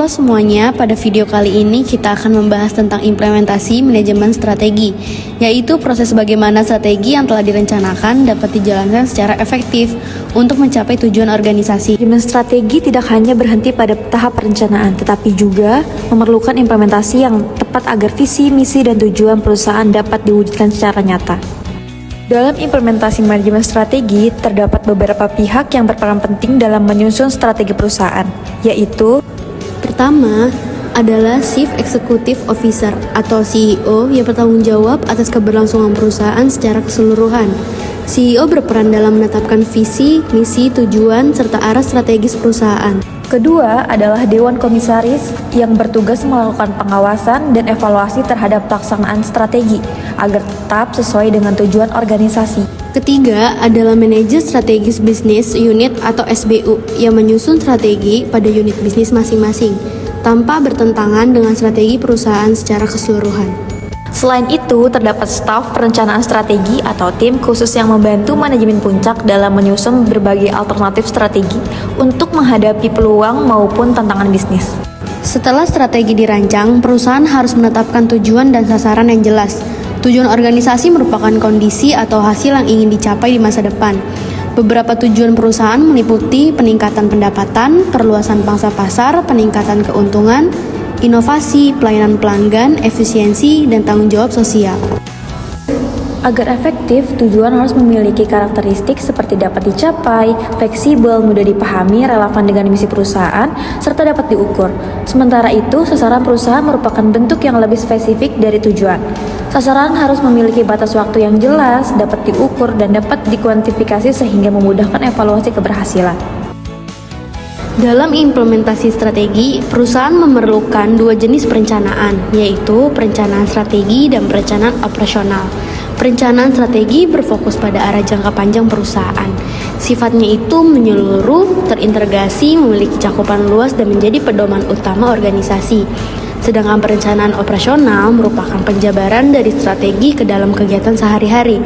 Halo semuanya, pada video kali ini kita akan membahas tentang implementasi manajemen strategi, yaitu proses bagaimana strategi yang telah direncanakan dapat dijalankan secara efektif untuk mencapai tujuan organisasi. Manajemen strategi tidak hanya berhenti pada tahap perencanaan, tetapi juga memerlukan implementasi yang tepat agar visi, misi, dan tujuan perusahaan dapat diwujudkan secara nyata. Dalam implementasi manajemen strategi, terdapat beberapa pihak yang berperan penting dalam menyusun strategi perusahaan, yaitu Pertama adalah Chief Executive Officer atau CEO yang bertanggung jawab atas keberlangsungan perusahaan secara keseluruhan. CEO berperan dalam menetapkan visi, misi, tujuan, serta arah strategis perusahaan. Kedua adalah Dewan Komisaris yang bertugas melakukan pengawasan dan evaluasi terhadap pelaksanaan strategi agar tetap sesuai dengan tujuan organisasi. Ketiga adalah Manajer Strategis Business Unit atau SBU yang menyusun strategi pada unit bisnis masing-masing tanpa bertentangan dengan strategi perusahaan secara keseluruhan. Selain itu, terdapat staf perencanaan strategi atau tim khusus yang membantu manajemen puncak dalam menyusun berbagai alternatif strategi untuk menghadapi peluang maupun tantangan bisnis. Setelah strategi dirancang, perusahaan harus menetapkan tujuan dan sasaran yang jelas. Tujuan organisasi merupakan kondisi atau hasil yang ingin dicapai di masa depan. Beberapa tujuan perusahaan meliputi peningkatan pendapatan, perluasan pangsa pasar, peningkatan keuntungan, inovasi, pelayanan pelanggan, efisiensi, dan tanggung jawab sosial. Agar efektif, tujuan harus memiliki karakteristik seperti dapat dicapai, fleksibel, mudah dipahami, relevan dengan misi perusahaan, serta dapat diukur. Sementara itu, sasaran perusahaan merupakan bentuk yang lebih spesifik dari tujuan. Sasaran harus memiliki batas waktu yang jelas, dapat diukur, dan dapat dikuantifikasi sehingga memudahkan evaluasi keberhasilan. Dalam implementasi strategi, perusahaan memerlukan dua jenis perencanaan, yaitu perencanaan strategi dan perencanaan operasional. Perencanaan strategi berfokus pada arah jangka panjang perusahaan. Sifatnya itu menyeluruh, terintegrasi, memiliki cakupan luas, dan menjadi pedoman utama organisasi. Sedangkan perencanaan operasional merupakan penjabaran dari strategi ke dalam kegiatan sehari-hari.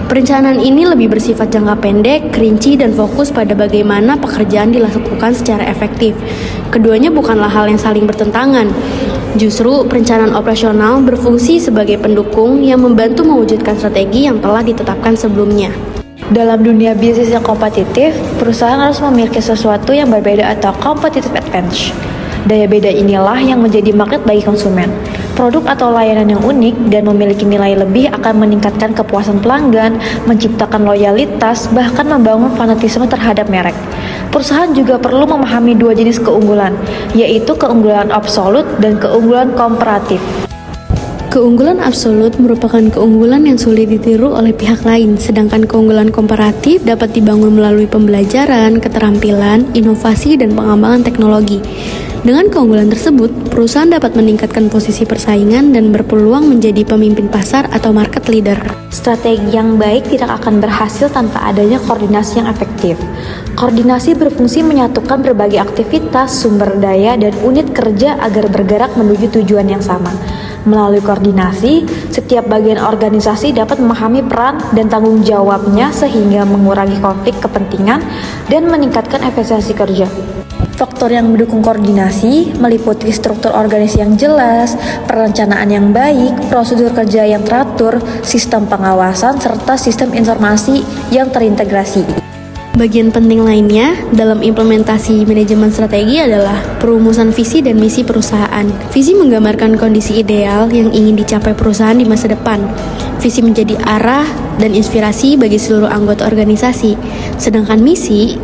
Perencanaan ini lebih bersifat jangka pendek, rinci, dan fokus pada bagaimana pekerjaan dilakukan secara efektif. Keduanya bukanlah hal yang saling bertentangan. Justru, perencanaan operasional berfungsi sebagai pendukung yang membantu mewujudkan strategi yang telah ditetapkan sebelumnya. Dalam dunia bisnis yang kompetitif, perusahaan harus memiliki sesuatu yang berbeda atau competitive advantage. Daya beda inilah yang menjadi magnet bagi konsumen. Produk atau layanan yang unik dan memiliki nilai lebih akan meningkatkan kepuasan pelanggan, menciptakan loyalitas, bahkan membangun fanatisme terhadap merek. Perusahaan juga perlu memahami dua jenis keunggulan, yaitu keunggulan absolut dan keunggulan komparatif. Keunggulan absolut merupakan keunggulan yang sulit ditiru oleh pihak lain, sedangkan keunggulan komparatif dapat dibangun melalui pembelajaran, keterampilan, inovasi, dan pengembangan teknologi. Dengan keunggulan tersebut, perusahaan dapat meningkatkan posisi persaingan dan berpeluang menjadi pemimpin pasar atau market leader. Strategi yang baik tidak akan berhasil tanpa adanya koordinasi yang efektif. Koordinasi berfungsi menyatukan berbagai aktivitas, sumber daya, dan unit kerja agar bergerak menuju tujuan yang sama. Melalui koordinasi, setiap bagian organisasi dapat memahami peran dan tanggung jawabnya sehingga mengurangi konflik kepentingan dan meningkatkan efisiensi kerja. Faktor yang mendukung koordinasi meliputi struktur organisasi yang jelas, perencanaan yang baik, prosedur kerja yang teratur, sistem pengawasan, serta sistem informasi yang terintegrasi. Bagian penting lainnya dalam implementasi manajemen strategi adalah perumusan visi dan misi perusahaan. Visi menggambarkan kondisi ideal yang ingin dicapai perusahaan di masa depan. Visi menjadi arah dan inspirasi bagi seluruh anggota organisasi. Sedangkan misi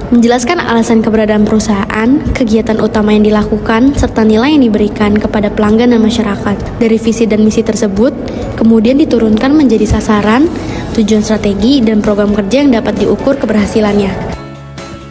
menjelaskan alasan keberadaan perusahaan, kegiatan utama yang dilakukan, serta nilai yang diberikan kepada pelanggan dan masyarakat. Dari visi dan misi tersebut, kemudian diturunkan menjadi sasaran, tujuan strategi, dan program kerja yang dapat diukur keberhasilannya.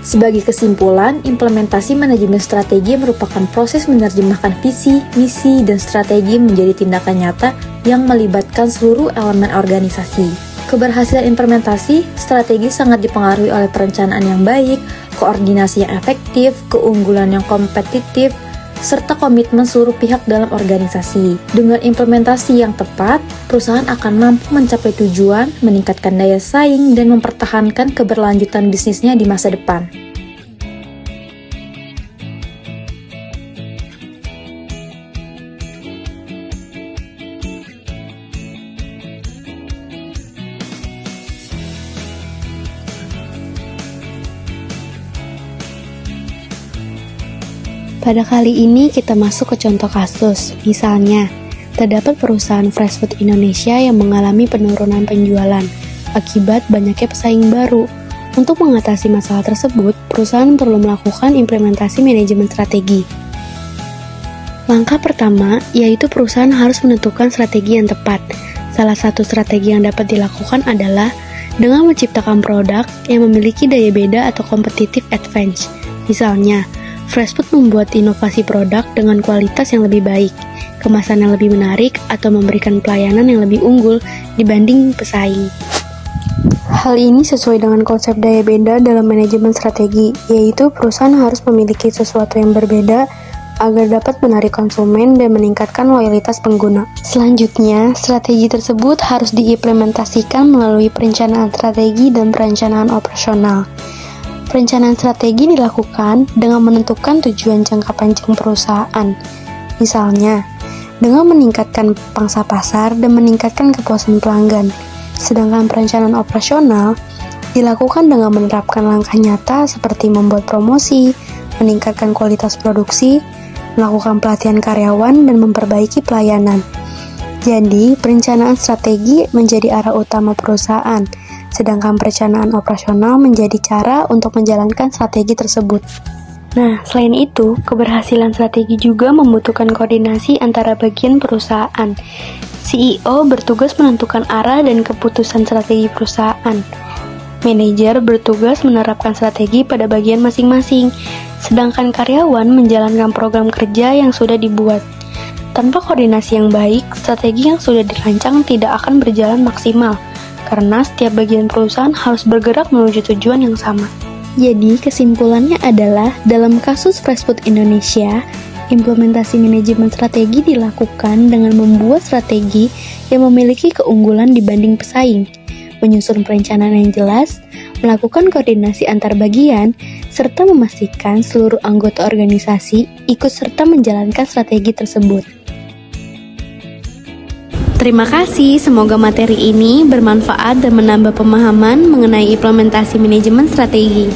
Sebagai kesimpulan, implementasi manajemen strategi merupakan proses menerjemahkan visi, misi, dan strategi menjadi tindakan nyata yang melibatkan seluruh elemen organisasi. Keberhasilan implementasi strategi sangat dipengaruhi oleh perencanaan yang baik, koordinasi yang efektif, keunggulan yang kompetitif, serta komitmen seluruh pihak dalam organisasi. Dengan implementasi yang tepat, perusahaan akan mampu mencapai tujuan, meningkatkan daya saing, dan mempertahankan keberlanjutan bisnisnya di masa depan. Pada kali ini kita masuk ke contoh kasus. Misalnya, terdapat perusahaan fast food Indonesia yang mengalami penurunan penjualan akibat banyaknya pesaing baru. Untuk mengatasi masalah tersebut, perusahaan perlu melakukan implementasi manajemen strategi. Langkah pertama, yaitu perusahaan harus menentukan strategi yang tepat. Salah satu strategi yang dapat dilakukan adalah dengan menciptakan produk yang memiliki daya beda atau competitive advantage. Misalnya, fast food membuat inovasi produk dengan kualitas yang lebih baik, kemasan yang lebih menarik, atau memberikan pelayanan yang lebih unggul dibanding pesaing. Hal ini sesuai dengan konsep daya beda dalam manajemen strategi, yaitu perusahaan harus memiliki sesuatu yang berbeda agar dapat menarik konsumen dan meningkatkan loyalitas pengguna. Selanjutnya, strategi tersebut harus diimplementasikan melalui perencanaan strategi dan perencanaan operasional. Perencanaan strategi dilakukan dengan menentukan tujuan jangka panjang perusahaan. Misalnya, dengan meningkatkan pangsa pasar dan meningkatkan kepuasan pelanggan. Sedangkan perencanaan operasional dilakukan dengan menerapkan langkah nyata seperti membuat promosi, meningkatkan kualitas produksi, melakukan pelatihan karyawan, dan memperbaiki pelayanan. Jadi, perencanaan strategi menjadi arah utama perusahaan, sedangkan perencanaan operasional menjadi cara untuk menjalankan strategi tersebut. Nah, selain itu, keberhasilan strategi juga membutuhkan koordinasi antara bagian perusahaan. CEO bertugas menentukan arah dan keputusan strategi perusahaan. Manajer bertugas menerapkan strategi pada bagian masing-masing, sedangkan karyawan menjalankan program kerja yang sudah dibuat. Tanpa koordinasi yang baik, strategi yang sudah dirancang tidak akan berjalan maksimal, karena setiap bagian perusahaan harus bergerak menuju tujuan yang sama. Jadi, kesimpulannya adalah, dalam kasus fast food Indonesia, implementasi manajemen strategi dilakukan dengan membuat strategi yang memiliki keunggulan dibanding pesaing, menyusun perencanaan yang jelas, melakukan koordinasi antar bagian, serta memastikan seluruh anggota organisasi ikut serta menjalankan strategi tersebut. Terima kasih, semoga materi ini bermanfaat dan menambah pemahaman mengenai implementasi manajemen strategi.